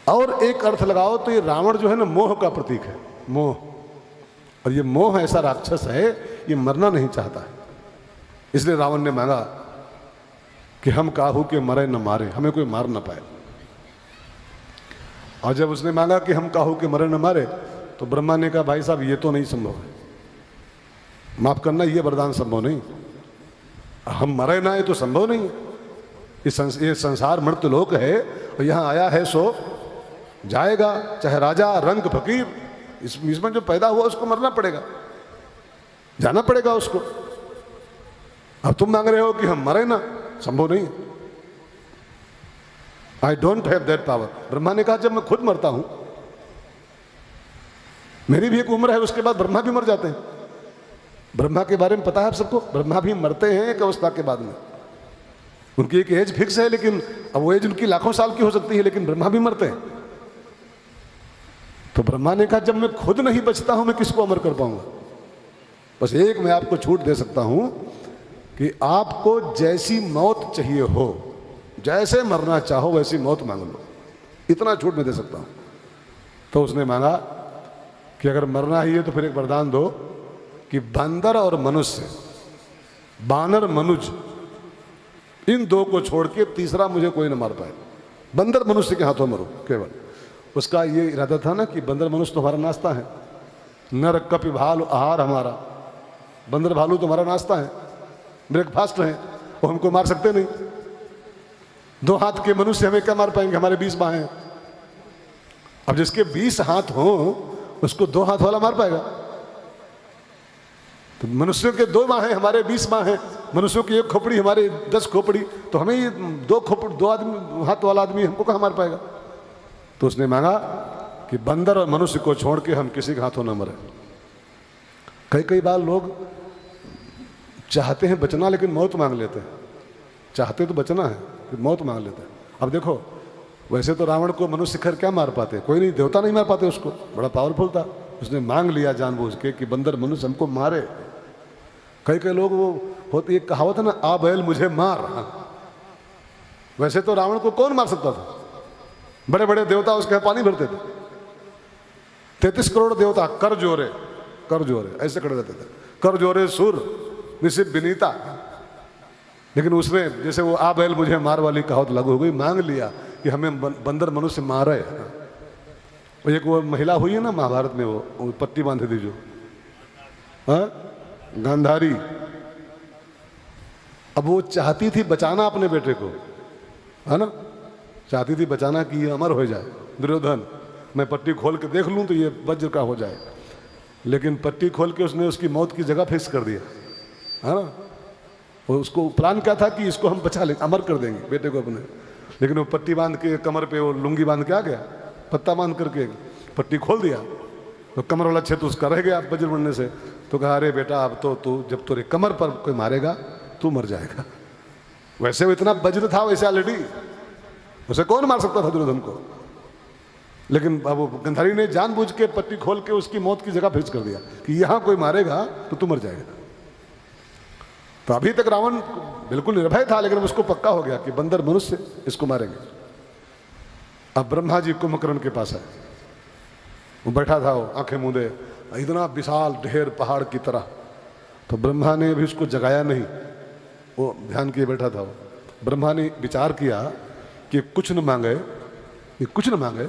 और एक अर्थ लगाओ तो ये रावण जो है ना मोह का प्रतीक है, मोह। और ये मोह ऐसा राक्षस है, ये मरना नहीं चाहता है। इसलिए रावण ने मांगा कि हम काहू के मरे न मारे, हमें कोई मार न पाए। और जब उसने मांगा कि हम काहू के मरे न मारे, तो ब्रह्मा ने कहा भाई साहब ये तो नहीं संभव है, माफ करना, ये वरदान संभव नहीं। हम मरे ना, ये तो संभव नहीं है। ये संसार मृत्यु लोक है और यहाँ आया है सो जाएगा, चाहे राजा रंग फकीर, इसमें जो पैदा हुआ उसको मरना पड़ेगा, जाना पड़ेगा उसको। अब तुम मांग रहे हो कि हम मरे ना, संभव नहीं है। I don't have that power. Brahma ने कहा जब मैं खुद मरता हूं, मेरी भी एक उम्र है, उसके बाद ब्रह्मा भी मर जाते हैं। ब्रह्मा के बारे में पता है आप सबको, ब्रह्मा भी मरते हैं एक अवस्था के बाद में। उनकी एक एज फिक्स है, लेकिन अब वो एज उनकी लाखों साल की हो सकती है, लेकिन ब्रह्मा भी मरते हैं। तो ब्रह्मा ने कहा जब मैं खुद नहीं बचता हूं, मैं किसको अमर कर पाऊंगा। बस एक मैं आपको छूट दे सकता हूं कि आपको जैसी मौत चाहिए हो, जैसे मरना चाहो वैसी मौत मांग लो, इतना छूट मैं दे सकता हूं। तो उसने मांगा कि अगर मरना ही है तो फिर एक वरदान दो कि बंदर और मनुष्य, बानर मनुज, इन दो को छोड़ के तीसरा मुझे कोई न मार पाए। बंदर मनुष्य के हाथों मरो केवल। उसका ये इरादा था ना कि बंदर मनुष्य तो हमारा नाश्ता है, नर कपि भालू आहार हमारा। बंदर भालू तो हमारा नाश्ता है, ब्रेकफास्ट है, वो हमको मार सकते नहीं। दो हाथ के मनुष्य हमें क्या मार पाएंगे, हमारे 20 बाहें हैं। अब जिसके 20 हाथ हो उसको 2 हाथ वाला मार पाएगा। तो मनुष्यों के 2 बाहें, हमारे 20 बाहें, मनुष्यों की 1 खोपड़ी, हमारे 10 खोपड़ी, तो हमें ये 2 आदमी हाथ वाला आदमी हमको कहाँ मार पाएगा। तो उसने मांगा कि बंदर और मनुष्य को छोड़ के हम किसी के हाथों न मरे। कई बार लोग चाहते हैं बचना, लेकिन मौत मांग लेते हैं। चाहते तो बचना है, फिर मौत मांग लेते हैं। अब देखो, वैसे तो रावण को मनुष्य शिखर क्या मार पाते, कोई नहीं, देवता नहीं मार पाते उसको, बड़ा पावरफुल था। उसने मांग लिया जानबूझ के कि बंदर मनुष्य हमको मारे। कई लोग, वो होती एक कहावत है ना, आ बैल मुझे मार। वैसे तो रावण को कौन मार सकता था, बड़े बड़े देवता उसके यहाँ पानी भरते थे। 33 करोड़ देवता कर जोरे ऐसे खड़े रहते थे, कर जोरे सुर निशित विनीता। लेकिन उसने, जैसे वो आ बैल मुझे मार वाली कहावत लागू हो गई, मांग लिया कि हमें बंदर मनुष्य मारे। वो एक वो महिला हुई है ना महाभारत में, वो पट्टी बांधी थी जो, गांधारी। अब वो चाहती थी बचाना अपने बेटे को, है ना, चाहती थी बचाना कि ये अमर हो जाए दुर्योधन, मैं पट्टी खोल के देख लूं तो ये वज्र का हो जाए। लेकिन पट्टी खोल के उसने उसकी मौत की जगह फिक्स कर दिया, है ना। उसको प्लान क्या था कि इसको हम बचा लेंगे, अमर कर देंगे बेटे को अपने। लेकिन वो पट्टी बांध के कमर पे वो लुंगी बांध के आ गया, पत्ता बांध करके पट्टी खोल दिया, तो कमर वाला क्षेत्र उसका रह गया वज्र बनने से। तो कहा अरे बेटा, अब तो तू, जब तेरे कमर पर कोई मारेगा तू मर जाएगा। वैसे वो इतना वज्र था वैसे ऑलरेडी, उसे कौन मार सकता था दुर्योधन को। लेकिन अब गांधारी ने जानबूझ के पट्टी खोल के उसकी मौत की जगह फिक्स कर दिया कि यहां कोई मारेगा तो तू मर जाएगा। तो अभी तक रावण बिल्कुल निर्भय था, लेकिन उसको पक्का हो गया कि बंदर मनुष्य इसको मारेंगे। अब ब्रह्मा जी कुंभकर्ण के पास आए, वो बैठा था, वो आंखें मूंदे, इतना विशाल ढेर पहाड़ की तरह। तो ब्रह्मा ने भी उसको जगाया नहीं, वो ध्यान किए बैठा था। वो ब्रह्मा ने विचार किया कि कुछ न मांगे, ये कुछ न मांगे,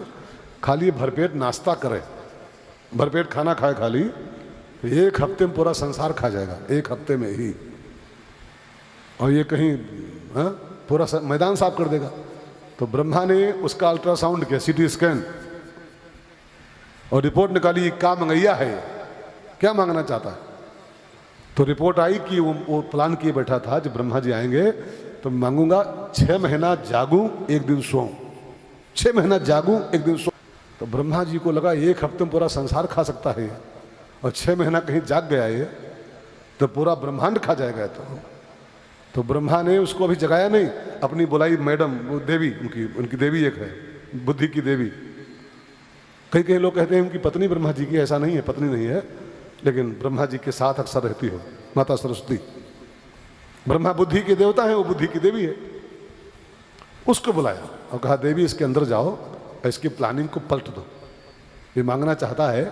खाली भरपेट नाश्ता करे, भरपेट खाना खाए खाली, 1 हफ्ते में पूरा संसार खा जाएगा, 1 हफ्ते में ही। और ये कहीं पूरा मैदान साफ कर देगा। तो ब्रह्मा ने उसका अल्ट्रासाउंड किया, सीटी स्कैन, और रिपोर्ट निकाली क्या मंगैया है, क्या मांगना चाहता है। तो रिपोर्ट आई कि वो प्लान किए बैठा था, जब ब्रह्मा जी आएंगे तो मांगूंगा 6 महीना जागूं 1 दिन सोऊं, 6 महीना जागूं 1 दिन सोऊं। तो ब्रह्मा जी को लगा 1 हफ्ते में पूरा संसार खा सकता है, और 6 महीना कहीं जाग गया ये तो पूरा ब्रह्मांड खा जाएगा। तो ब्रह्मा ने उसको अभी जगाया नहीं, अपनी बुलाई मैडम, वो देवी, उनकी देवी एक है, बुद्धि की देवी। कई लोग कहते हैं उनकी पत्नी ब्रह्मा जी की, ऐसा नहीं है, पत्नी नहीं है, लेकिन ब्रह्मा जी के साथ अक्सर रहती हो, माता सरस्वती। ब्रह्मा बुद्धि के देवता है, वो बुद्धि की देवी है। उसको बुलाया और कहा देवी इसके अंदर जाओ इसकी प्लानिंग को पलट दो। ये मांगना चाहता है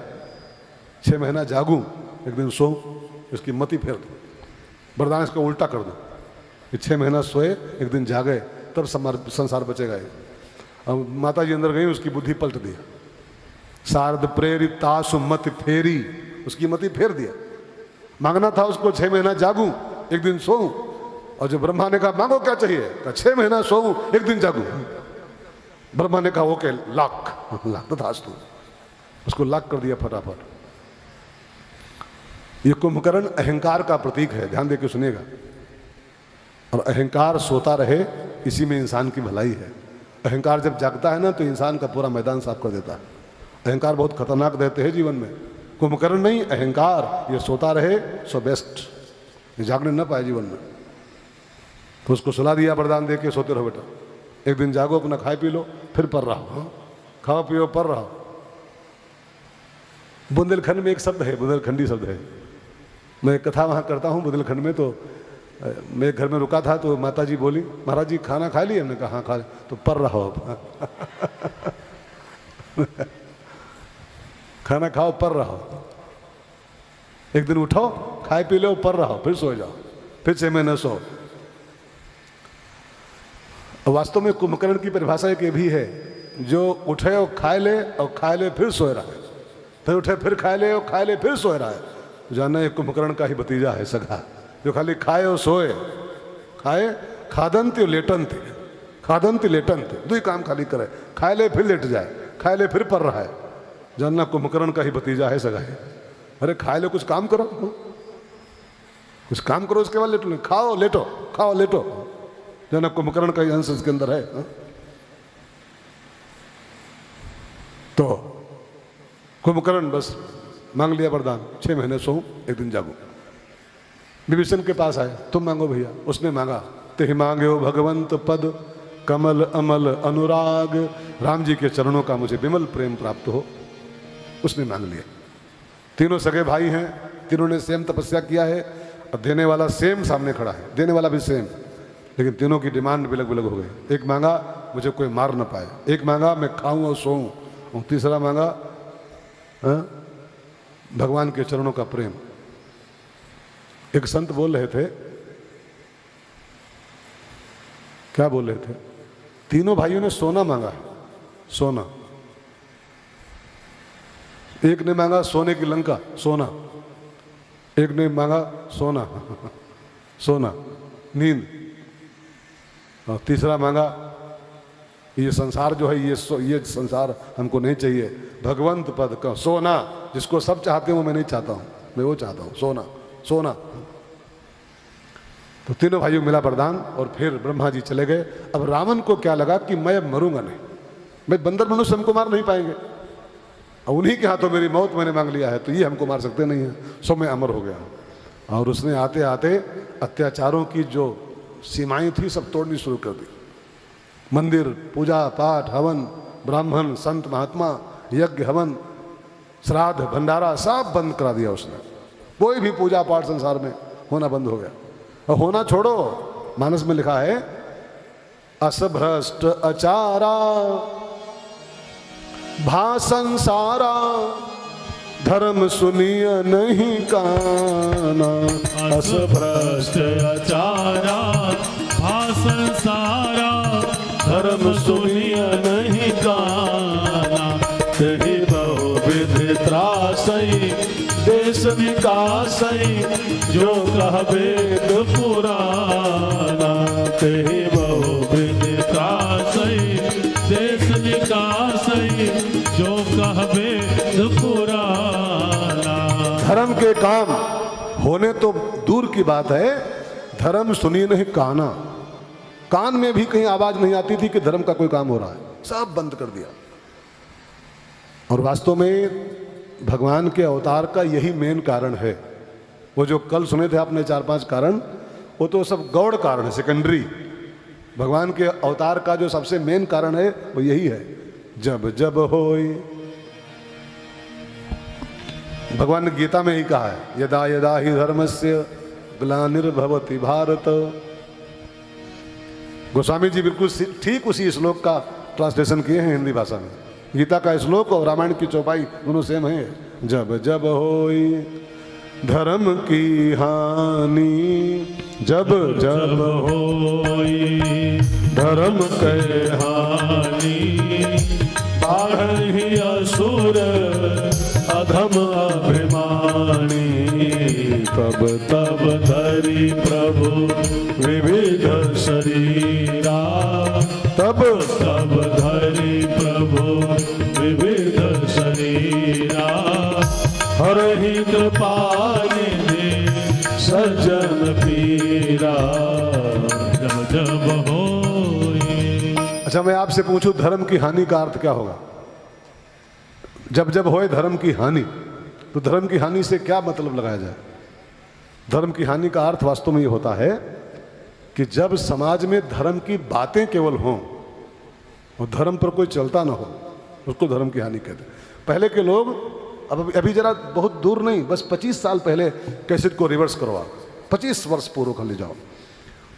6 महीना जागूं, एक दिन सोऊं, इसकी मति फेर दो, वरदान इसको उल्टा कर दो कि 6 महीना सोए, एक दिन जागे, तब संसार बचेगा। अब माता जी अंदर गई, उसकी बुद्धि पलट दिया। शारद प्रेरित तासु मति फेरी, उसकी मति फेर दिया। मांगना था उसको 6 महीना जागूं, एक दिन सोऊं, और जब ब्रह्मा ने कहा मांगो क्या चाहिए, कहा 6 महीना सोऊं, एक दिन जागूं। ब्रह्मा ने कहा ओके, लाख लाख तथास्तु, उसको लाख कर दिया फटाफट। ये कुंभकर्ण अहंकार का प्रतीक है, ध्यान देकर सुनिएगा। और अहंकार सोता रहे, इसी में इंसान की भलाई है। अहंकार जब जागता है ना तो इंसान का पूरा मैदान साफ कर देता है। अहंकार बहुत खतरनाक देते हैं जीवन में। कुंभकर्ण नहीं, अहंकार, ये सोता रहे सो बेस्ट, ये जागने न पाए जीवन में। तो उसको सुला दिया वरदान दे के, सोते रहो बेटा, एक दिन जागो, अपना खाए पी लो, फिर पढ़ रहो, खाओ पियो पढ़ रहो। बुंदेलखंड में एक शब्द है, बुंदेलखंडी शब्द है। मैं एक कथा वहाँ करता हूँ बुंदेलखंड में, तो मैं घर में रुका था तो माता जी बोली, महाराज जी खाना खा लिए? हमने कहा हाँ खा लिया। तो पढ़ रहो खाना खाओ पढ़ रहो, एक दिन उठो, खाए पी लो, पढ़ रहो, फिर सो जाओ, फिर 6 महीने सो। वास्तव में कुंभकर्ण की परिभाषा एक ये भी है, जो उठे और खाए ले, और खाए ले फिर सोए रहा है, फिर उठे फिर खाए ले, और खाए ले फिर सोए रहा है। जानना ये कुंभकर्ण का ही भतीजा है सगा, जो खाली खाए और सोए, खाए खादंत लेटंत, खादंत लेटंत, दो ही काम खाली करे, खाए ले फिर लेट जाए, खाए ले फिर पढ़ रहा है। जानना कुंभकर्ण का ही भतीजा है सगा है। अरे खाए ले, कुछ काम करो, कुछ काम करो, उसके बाद लेटो, खाओ लेटो, खाओ लेटो। जानना कुंभकर्ण का ही अंश इसके अंदर है। तो कुंभकर्ण बस मांग लिया वरदान, 6 महीने सोऊं, एक दिन जागूं। विभीषण के पास आए, तुम मांगो भैया। उसने मांगा, ते मांगो भगवंत पद कमल अमल अनुराग, राम जी के चरणों का मुझे विमल प्रेम प्राप्त हो। उसने मांग लिया। तीनों सगे भाई हैं, तीनों ने सेम तपस्या किया है, और देने वाला सेम सामने खड़ा है, देने वाला भी सेम, लेकिन तीनों की डिमांड अलग अलग हो गई। एक मांगा मुझे कोई मार ना पाए, एक मांगा मैं खाऊं और सोऊं, और तीसरा मांगा भगवान के चरणों का प्रेम। एक संत बोल रहे थे, क्या बोल रहे थे, तीनों भाइयों ने सोना मांगा, सोना। एक ने मांगा सोने की लंका, सोना। एक ने मांगा सोना सोना नींद, और तीसरा मांगा ये संसार जो है, ये संसार हमको नहीं चाहिए, भगवंत पद का सोना, जिसको सब चाहते हैं वो मैं नहीं चाहता हूँ, मैं वो चाहता हूँ, सोना सोना। तो तीनों भाइयों को मिला वरदान, और फिर ब्रह्मा जी चले गए। अब रावण को क्या लगा कि मैं अब मरूंगा नहीं, मैं बंदर मनुष्य हमको मार नहीं पाएंगे, और उन्हीं के हाथों मेरी मौत मैंने मांग लिया है, तो ये हमको मार सकते नहीं है, सो मैं अमर हो गया। और उसने आते आते अत्याचारों की जो सीमाएं थी सब तोड़नी शुरू कर दी। मंदिर, पूजा पाठ, हवन, ब्राह्मण, संत महात्मा, यज्ञ हवन, श्राद्ध, भंडारा सब बंद करा दिया उसने। कोई भी पूजा पाठ संसार में होना बंद हो गया। और होना छोड़ो, मानस में लिखा है असभ्रष्ट अचारा भा संसारा धर्म सुनिय नहीं काना। असभ्रष्ट अचारा भा संसारा धर्म सुनिय नहीं काना। तेहि बहुविध त्रासई देश विकासई जो कह वेद पुराना। तेहि बहुविध त्रासई देश विकासई जो कह वेद पुराना। धर्म के काम होने तो दूर की बात है, धर्म सुनिए नहीं काना। कान में भी कहीं आवाज नहीं आती थी कि धर्म का कोई काम हो रहा है, सब बंद कर दिया। और वास्तव में भगवान के अवतार का यही मेन कारण है। वो जो कल सुने थे आपने 4-5 कारण, वो तो सब गौड़ कारण है, सेकेंडरी। भगवान के अवतार का जो सबसे मेन कारण है वो यही है, जब जब होई। भगवान ने गीता में ही कहा है, यदा यदा ही धर्मस्य ग्लानिर्भवति भारत। गोस्वामी जी बिल्कुल ठीक उसी श्लोक का ट्रांसलेशन किए हैं हिंदी भाषा में। गीता का श्लोक और रामायण की चौपाई दोनों सेम है। जब जब होई धर्म की हानि, जब जब होई धर्म के हानि, बाढ़हि असुर अधम अभिमानी, तब तब धरि प्रभु विविध शरीरा, तब तब धरि प्रभु विविध शरीरा, हरहि कृपा निधि सज्जन पीरा, जब जब होई। अच्छा, मैं आपसे पूछूं धर्म की हानि का अर्थ क्या होगा? जब जब होए धर्म की हानि, तो धर्म की हानि से क्या मतलब लगाया जाए? धर्म की हानि का अर्थ वास्तव में ये होता है कि जब समाज में धर्म की बातें केवल हों और धर्म पर कोई चलता ना हो, उसको धर्म की हानि कहते हैं। पहले के लोग, अब अभी जरा बहुत दूर नहीं, बस 25 साल पहले कैसेट को रिवर्स करवा, 25 वर्ष पूर्व कर ले जाओ,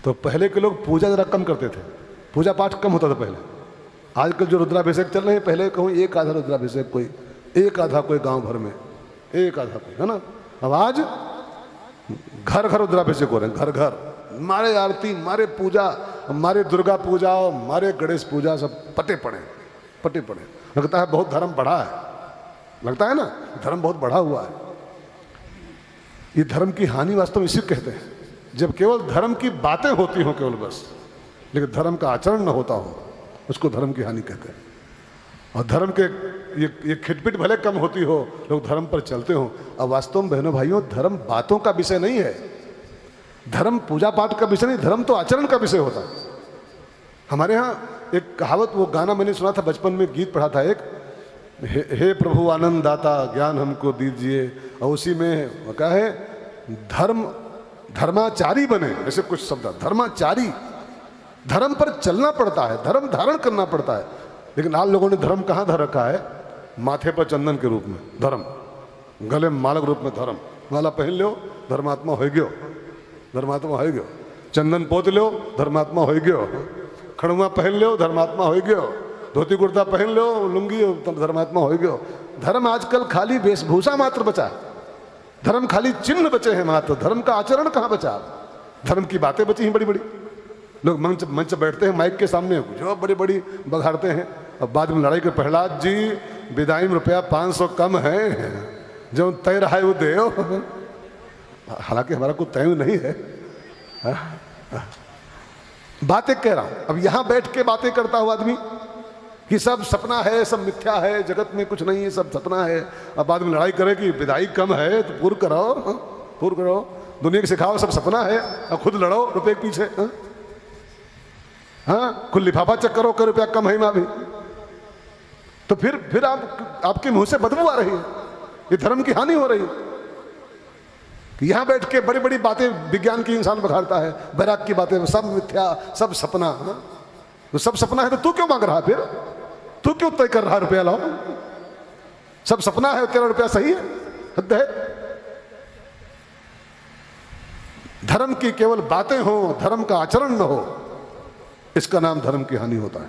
तो पहले के लोग पूजा जरा कम करते थे, पूजा पाठ कम होता था पहले। आजकल जो रुद्राभिषेक चल रहे हैं, पहले कहूँ एक आधा रुद्राभिषेक, कोई एक आधा, कोई गांव भर में एक आधा कोई, है ना। अब आज घर घर रुद्राभिषेक हो रहे हैं, घर घर, मारे आरती, मारे पूजा, मारे दुर्गा पूजा, मारे गणेश पूजा, सब पटे पड़े। लगता है बहुत धर्म बढ़ा है, लगता है ना, धर्म बहुत बढ़ा हुआ है। ये धर्म की हानि वास्तव में इसी कहते हैं, जब केवल धर्म की बातें होती हों केवल बस, लेकिन धर्म का आचरण न होता हो, उसको धर्म की हानि कहते हैं। और धर्म के ये खिटपिट भले कम होती हो, लोग धर्म पर चलते हो। अब वास्तव में बहनों भाइयों, धर्म बातों का विषय नहीं है, धर्म पूजा पाठ का विषय नहीं, धर्म तो आचरण का विषय होता है। हमारे यहाँ एक कहावत, वो गाना मैंने सुना था बचपन में, गीत पढ़ा था एक, हे प्रभु आनंद दाता ज्ञान हमको दीजिए, और उसी में क्या है, धर्माचारी बने, ऐसे कुछ शब्द, धर्माचारी, धर्म पर चलना पड़ता है, धर्म धारण करना पड़ता है। लेकिन आज लोगों ने धर्म कहाँ धर रखा है? माथे पर चंदन के रूप में धर्म, गले में माला के रूप में धर्म। माला पहन लो, धर्मात्मा हो गयो, धर्मात्मा हो गयो। चंदन पोत लो, धर्मात्मा हो गयो। खड़ुआ पहन लो, धर्मात्मा हो गयो। धोती कुर्ता पहन लो, लुंगी, धर्मात्मा हो गयो। धर्म आजकल खाली वेशभूषा मात्र बचा है, धर्म खाली चिन्ह बचे हैं मात्र, धर्म का आचरण कहाँ बचा? धर्म की बातें बची हैं बड़ी बड़ी। लोग मंच बैठते हैं माइक के सामने, जो बड़ी बड़ी बघाड़ते हैं, अब बाद में लड़ाई के, प्रहलाद जी विदाई में रुपया 500 कम है, जो तय रहा है वो दे। हालांकि हमारा कोई तय नहीं है, बातें कह रहा हूं। अब यहां बैठ के बातें करता हुआ आदमी कि सब सपना है, सब मिथ्या है, जगत में कुछ नहीं है, सब सपना है। अब बाद में लड़ाई करे कि विदाई कम है तो पूर्ण करो, दुनिया को सिखाओ सब सपना है, और खुद लड़ो रुपये के पीछे। हाँ, खुद लिफाफा चेक करो कि रुपया कम है माँ भी, तो फिर आपके मुंह से बदबू आ रही है, ये धर्म की हानि हो रही है। यहां बैठ के बड़ी बड़ी बातें विज्ञान की इंसान बखारता है, बैराग की बातें, सब मिथ्या, सब सपना। तो सब सपना है तो तू क्यों मांग रहा है? फिर तू क्यों तय कर रहा है रुपया लाओ? सब सपना है, तेरा रुपया सही है? हद है। धर्म की केवल बातें हो, धर्म का आचरण न हो, इसका नाम धर्म की हानि होता है।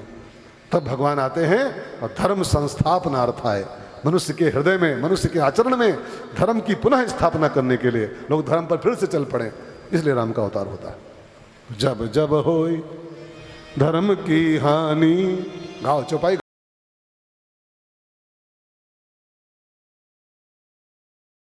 तब भगवान आते हैं और धर्म संस्थापनार्थाय, मनुष्य के हृदय में, मनुष्य के आचरण में धर्म की पुनः स्थापना करने के लिए लोग धर्म पर फिर से चल पड़े, इसलिए राम का अवतार होता है। जब जब होई धर्म की हानि, गाओ चौपाई